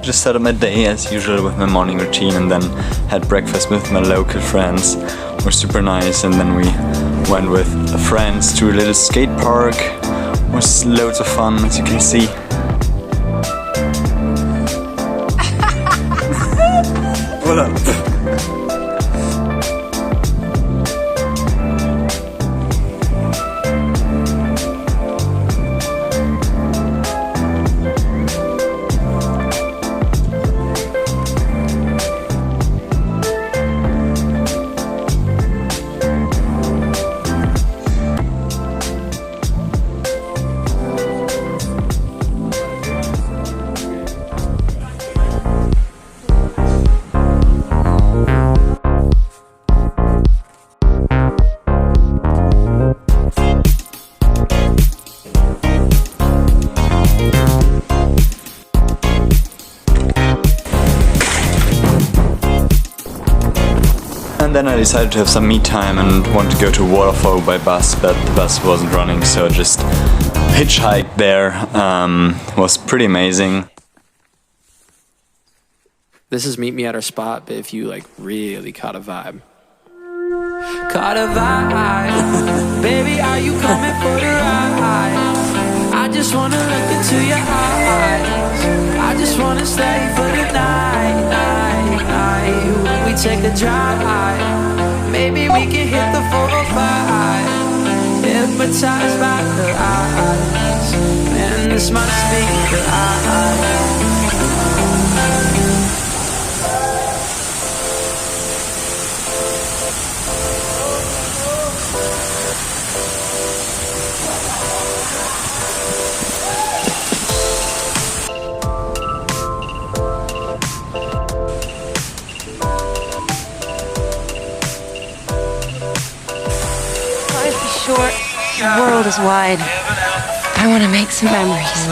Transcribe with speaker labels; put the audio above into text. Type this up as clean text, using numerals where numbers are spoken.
Speaker 1: just started my day as usual with my morning routine and then had breakfast with my local friends. It was super nice, and then we went with friends to a little skate park. It was loads of fun, as you can see. What up? And then I decided to have some me time and want to go to waterfall by bus, but the bus wasn't running, so I just hitchhiked there. It was pretty amazing.
Speaker 2: This is meet me at our spot, but if you like really caught a vibe. Caught a vibe. Baby, are you coming for the ride? I just wanna look into your eyes. I just wanna stay for the night, night, night. When we take a drive, maybe we can hit the 405. Hypnotized by her eyes. Man, this must be the eyes.
Speaker 3: Short, the world is wide. I want to make some memories.